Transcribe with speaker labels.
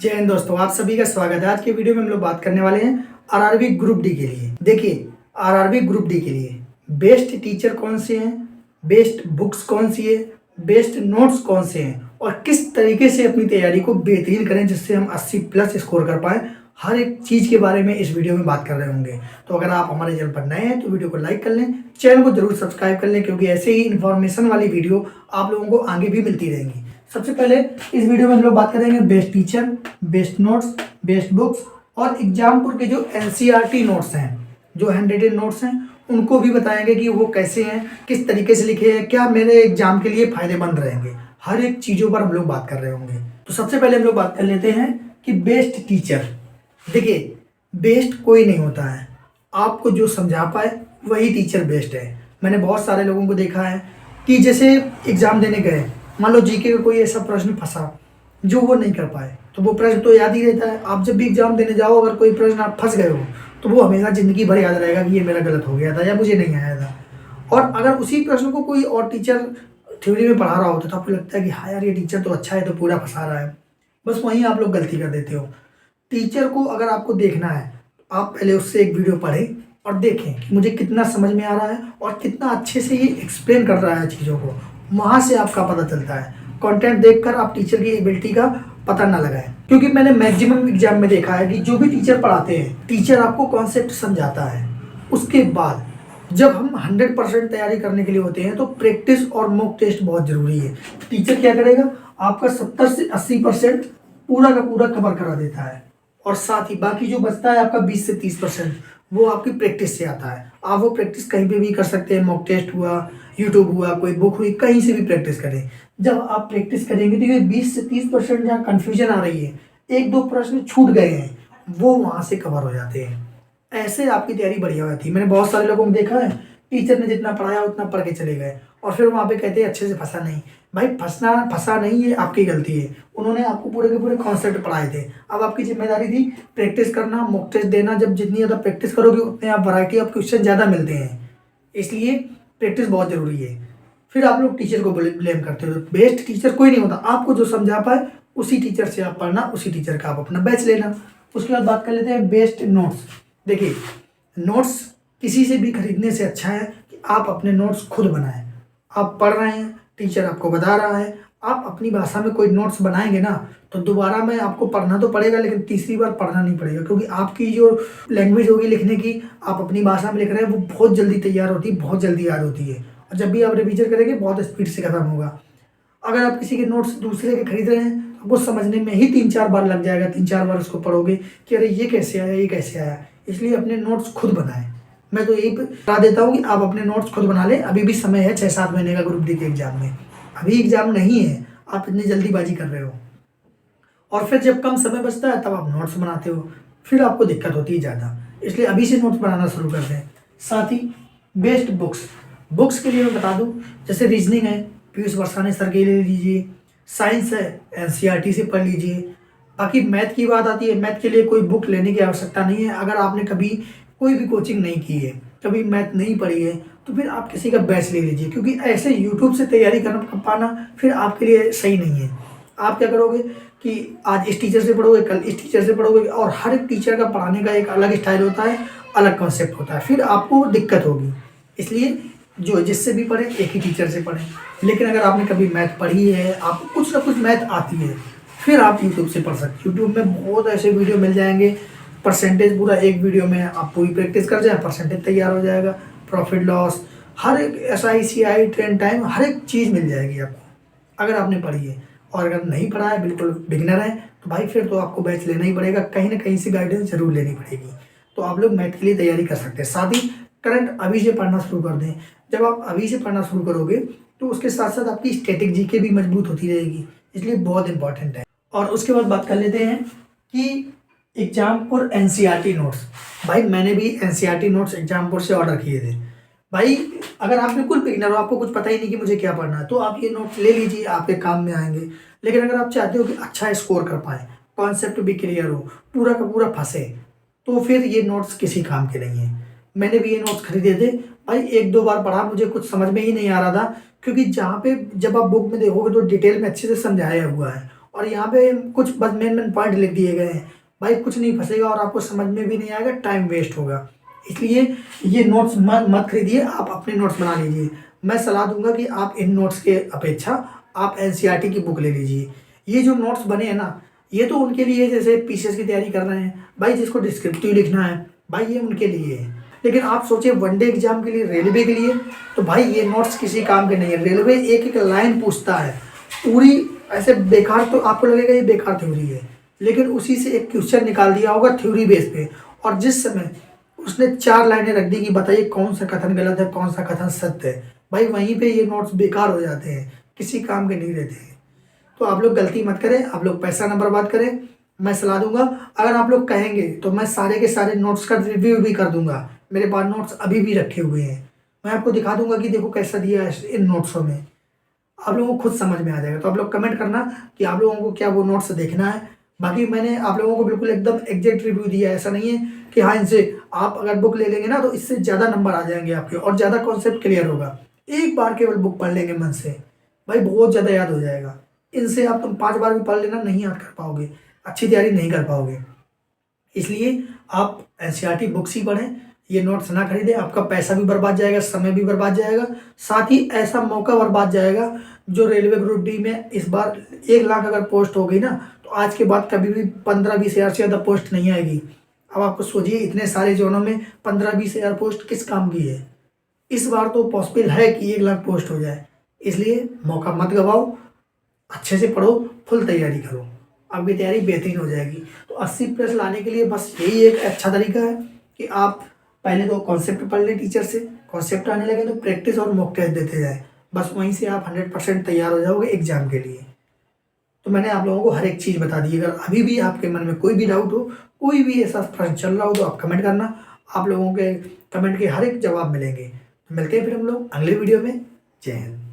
Speaker 1: जय हिंद दोस्तों, आप सभी का स्वागत है। आज के वीडियो में हम लोग बात करने वाले हैं आरआरबी ग्रुप डी के लिए। देखिए, आरआरबी ग्रुप डी के लिए बेस्ट टीचर कौन से हैं, बेस्ट बुक्स कौन सी है, बेस्ट नोट्स कौन से हैं और किस तरीके से अपनी तैयारी को बेहतरीन करें जिससे हम 80 प्लस स्कोर कर पाएँ, हर एक चीज़ के बारे में इस वीडियो में बात कर रहे होंगे। तो अगर आप हमारे चैनल पर नए हैं तो वीडियो को लाइक कर लें, चैनल को जरूर सब्सक्राइब कर लें, क्योंकि ऐसे ही इन्फॉर्मेशन वाली वीडियो आप लोगों को आगे भी मिलती रहेंगी। सबसे पहले इस वीडियो में हम लोग बात करेंगे best teacher, best notes, best books और एग्जामपुर के जो एनसीईआरटी नोट्स हैं, जो हैंडरेटेड नोट्स हैं, उनको भी बताएंगे कि वो कैसे हैं, किस तरीके से लिखे हैं, क्या मेरे एग्जाम के लिए फायदेमंद रहेंगे। हर एक चीज़ों पर हम लोग बात कर रहे होंगे। तो सबसे पहले हम लोग बात कर लेते हैं कि बेस्ट टीचर। देखिए, बेस्ट कोई नहीं होता है, आपको जो समझा पाए वही टीचर बेस्ट है। मैंने बहुत सारे लोगों को देखा है कि जैसे एग्ज़ाम देने गए, मान लो जीके का कोई ऐसा प्रश्न फंसा जो वो नहीं कर पाए, तो वो प्रश्न तो याद ही रहता है। आप जब भी एग्जाम देने जाओ, अगर कोई प्रश्न आप फंस गए हो तो वो हमेशा ज़िंदगी भर याद रहेगा कि ये मेरा गलत हो गया था या मुझे नहीं आया था। और अगर उसी प्रश्न को कोई और टीचर थ्योरी में पढ़ा रहा होता तो आपको लगता है कि हाँ यार, ये टीचर तो अच्छा है, तो पूरा फंसा रहा है। बस वहीं आप लोग गलती कर देते हो। टीचर को अगर आपको देखना है तो आप पहले उससे एक वीडियो पढ़ें और देखें कि मुझे कितना समझ में आ रहा है और कितना अच्छे से ये एक्सप्लेन कर रहा है चीज़ों को। वहाँ से आपका पता चलता है। कंटेंट देखकर आप टीचर की एबिलिटी का पता ना लगाएं, क्योंकि मैंने मैक्सिमम एग्जाम में देखा है कि जो भी टीचर पढ़ाते हैं, टीचर आपको कॉन्सेप्ट समझाता है, उसके बाद जब हम 100% तैयारी करने के लिए होते हैं तो प्रैक्टिस और मॉक टेस्ट बहुत ज़रूरी है। टीचर क्या करेगा, आपका 70 से 80% पूरा का पूरा कवर करा देता है और साथ ही बाकी जो बचता है आपका 20 से 30% वो आपकी प्रैक्टिस से आता है। आप वो प्रैक्टिस कहीं पे भी कर सकते हैं, मॉक टेस्ट हुआ, यूट्यूब हुआ, कोई बुक हुई, कहीं से भी प्रैक्टिस करें। जब आप प्रैक्टिस करेंगे तो ये 20 से 30% जहाँ कन्फ्यूजन आ रही है, एक दो प्रश्न छूट गए हैं, वो वहाँ से कवर हो जाते हैं। ऐसे आपकी तैयारी बढ़िया होती है। मैंने बहुत सारे लोगों को देखा है, टीचर ने जितना पढ़ाया उतना पढ़ के चले गए और फिर वहाँ पे कहते हैं अच्छे से फंसा नहीं। भाई, फंसा नहीं, ये आपकी गलती है। उन्होंने आपको पूरे के पूरे कॉन्सेप्ट पढ़ाए थे, अब आपकी जिम्मेदारी थी प्रैक्टिस करना, मॉक टेस्ट देना। जब जितनी ज़्यादा प्रैक्टिस करोगे उतने आप वैरायटी ऑफ क्वेश्चन ज़्यादा मिलते हैं, इसलिए प्रैक्टिस बहुत ज़रूरी है। फिर आप लोग टीचर को ब्लेम करते हो। बेस्ट टीचर कोई नहीं होता, आपको जो समझा पाए उसी टीचर से आप पढ़ना, उसी टीचर का आप अपना बैच लेना। उसके बाद बात कर लेते हैं बेस्ट नोट्स। देखिए, नोट्स किसी से भी खरीदने से अच्छा है कि आप अपने नोट्स खुद बनाएं। आप पढ़ रहे हैं, टीचर आपको बता रहा है, आप अपनी भाषा में कोई नोट्स बनाएंगे ना तो दोबारा में आपको पढ़ना तो पड़ेगा, लेकिन तीसरी बार पढ़ना नहीं पड़ेगा, क्योंकि आपकी जो लैंग्वेज होगी लिखने की, आप अपनी भाषा में लिख रहे हैं, वो बहुत जल्दी तैयार होती है, बहुत जल्दी याद होती है। और जब भी आप रिवीजन करेंगे बहुत स्पीड से खत्म होगा। अगर आप किसी के नोट्स दूसरे के खरीद रहे हैं तो आपको समझने में ही 3-4 बार लग जाएगा। 3-4 बार उसको पढ़ोगे कि अरे ये कैसे आया, ये कैसे आया। इसलिए अपने नोट्स खुद बनाएं। मैं तो यही बता देता हूँ कि आप अपने नोट्स खुद बना लें। अभी भी समय है 6-7 महीने का ग्रुप डी के एग्जाम में। अभी एग्जाम नहीं है, आप इतनी जल्दीबाजी कर रहे हो और फिर जब कम समय बचता है तब आप नोट्स बनाते हो, फिर आपको दिक्कत होती है ज़्यादा। इसलिए अभी से नोट्स बनाना शुरू कर दें। साथ ही बेस्ट बुक्स के लिए मैं बता दूं, जैसे रीजनिंग है, पीयूष वर्षानी सर के ले लीजिए। साइंस है, एनसीईआरटी से पढ़ लीजिए। बाकी मैथ की बात आती है, मैथ के लिए कोई बुक लेने की आवश्यकता नहीं है। अगर आपने कभी कोई भी कोचिंग नहीं की है, कभी मैथ नहीं पढ़ी है, तो फिर आप किसी का बैच ले लीजिए, क्योंकि ऐसे यूट्यूब से तैयारी करना पाना फिर आपके लिए सही नहीं है। आप क्या करोगे कि आज इस टीचर से पढ़ोगे, कल इस टीचर से पढ़ोगे, और हर एक टीचर का पढ़ाने का एक अलग स्टाइल होता है, अलग कॉन्सेप्ट होता है, फिर आपको दिक्कत होगी। इसलिए जो जिससे भी पढ़े एक ही टीचर से पढ़ें। लेकिन अगर आपने कभी मैथ पढ़ी है, आपको कुछ ना कुछ मैथ आती है, फिर आप यूट्यूब से पढ़ सकते। यूट्यूब में बहुत ऐसे वीडियो मिल जाएंगे, परसेंटेज पूरा एक वीडियो में आप पूरी प्रैक्टिस कर जाए, परसेंटेज तैयार हो जाएगा। प्रॉफिट लॉस, हर एक SICI, ट्रेंड टाइम, हर एक चीज़ मिल जाएगी आपको अगर आपने पढ़ी है। और अगर नहीं पढ़ा है, बिल्कुल बिगिनर है, तो भाई फिर तो आपको बैच लेना ही पड़ेगा, कहीं ना कहीं से गाइडेंस जरूर लेनी पड़ेगी। तो आप लोग मैथ के लिए तैयारी कर सकते हैं। साथ ही करंट अभी से पढ़ना शुरू कर दें। जब आप अभी से पढ़ना शुरू करोगे तो उसके साथ साथ आपकी स्टैटिक जीके भी मजबूत होती रहेगी, इसलिए बहुत इंपॉर्टेंट है। और उसके बाद बात कर लेते हैं कि एग्जामपुर एनसीईआरटी नोट्स। भाई, मैंने भी एनसीईआरटी नोट्स एग्जामपुर से ऑर्डर किए थे। भाई, अगर आप बिल्कुल बिगिनर हो, आपको कुछ पता ही नहीं कि मुझे क्या पढ़ना है, तो आप ये नोट्स ले लीजिए, आपके काम में आएंगे। लेकिन अगर आप चाहते हो कि अच्छा स्कोर कर पाए, कॉन्सेप्ट भी क्लियर हो, पूरा का पूरा फंसे, तो फिर ये नोट्स किसी काम के नहीं है। मैंने भी ये नोट्स खरीदे थे भाई, 1-2 बार पढ़ा, मुझे कुछ समझ में ही नहीं आ रहा था, क्योंकि जहाँ पे जब आप बुक में देखोगे तो डिटेल में अच्छे से समझाया हुआ है और यहाँ पे कुछ बस मेन पॉइंट लिख दिए गए हैं। भाई कुछ नहीं फंसेगा और आपको समझ में भी नहीं आएगा, टाइम वेस्ट होगा। इसलिए ये नोट्स मत खरीदिए, आप अपने नोट्स बना लीजिए। मैं सलाह दूंगा कि आप इन नोट्स के अपेक्षा आप एनसीईआरटी की बुक ले लीजिए। ये जो नोट्स बने हैं ना, ये तो उनके लिए जैसे पीसीएस की तैयारी कर रहे हैं भाई, जिसको डिस्क्रिप्टिव लिखना है भाई, ये उनके लिए है। लेकिन आप सोचिए वनडे एग्जाम के लिए, रेलवे के लिए, तो भाई ये नोट्स किसी काम के नहीं है। रेलवे एक एक लाइन पूछता है पूरी, ऐसे बेकार, तो आपको लगेगा ये बेकार थ्योरी है, लेकिन उसी से एक क्वेश्चन निकाल दिया होगा थ्योरी बेस पे, और जिस समय उसने 4 लाइनें रख दी कि बताइए कौन सा कथन गलत है, कौन सा कथन सत्य है, भाई वहीं पे ये नोट्स बेकार हो जाते हैं, किसी काम के नहीं रहते हैं। तो आप लोग गलती मत करें, आप लोग पैसा ना बर्बाद करें। मैं सलाह दूंगा, अगर आप लोग कहेंगे तो मैं सारे के सारे नोट्स का रिव्यू भी कर दूंगा। मेरे पास नोट्स अभी भी रखे हुए हैं, मैं आपको दिखा दूंगा कि देखो कैसा दिया है इन नोट्सों में, आप लोगों को खुद समझ में आ जाएगा। तो आप लोग कमेंट करना कि आप लोगों को क्या वो नोट्स देखना है। बाकी मैंने आप लोगों को बिल्कुल एकदम एग्जैक्ट रिव्यू दिया है, ऐसा नहीं है कि हाँ इनसे आप अगर बुक ले लेंगे ना तो इससे ज़्यादा नंबर आ जाएंगे आपके और ज़्यादा कॉन्सेप्ट क्लियर होगा। एक बार केवल बुक पढ़ लेंगे मन से, भाई बहुत ज़्यादा याद हो जाएगा। इनसे आप तुम 5 बार भी पढ़ लेना, नहीं याद कर पाओगे, अच्छी तैयारी नहीं कर पाओगे। इसलिए आप एनसीईआरटी बुक्स ही पढ़ें, ये नोट्स ना खरीदें। आपका पैसा भी बर्बाद जाएगा, समय भी बर्बाद जाएगा, साथ ही ऐसा मौका बर्बाद जाएगा जो रेलवे ग्रुप डी में इस बार 1 लाख अगर पोस्ट हो गई ना, तो आज के बाद कभी भी 15-20 हज़ार से ज़्यादा पोस्ट नहीं आएगी। अब आपको सोचिए इतने सारे जोनों में 15-20 हज़ार पोस्ट किस काम की है। इस बार तो पॉसिबल है कि 1 लाख पोस्ट हो जाए, इसलिए मौका मत गवाओ, अच्छे से पढ़ो, फुल तैयारी करो, आपकी तैयारी बेहतरीन हो जाएगी। तो 80+ लाने के लिए बस यही एक अच्छा तरीका है कि आप पहले तो कॉन्सेप्ट पढ़ लें टीचर से, कॉन्सेप्ट आने लगे तो प्रैक्टिस और मॉक टेस्ट देते जाए, बस वहीं से आप 100% तैयार हो जाओगे एग्जाम के लिए। तो मैंने आप लोगों को हर एक चीज़ बता दी। अगर अभी भी आपके मन में कोई भी डाउट हो, कोई भी ऐसा प्रश्न चल रहा हो, तो आप कमेंट करना, आप लोगों के कमेंट के हर एक जवाब मिलेंगे। तो मिलते हैं फिर हम लोग अगले वीडियो में। जय हिंद।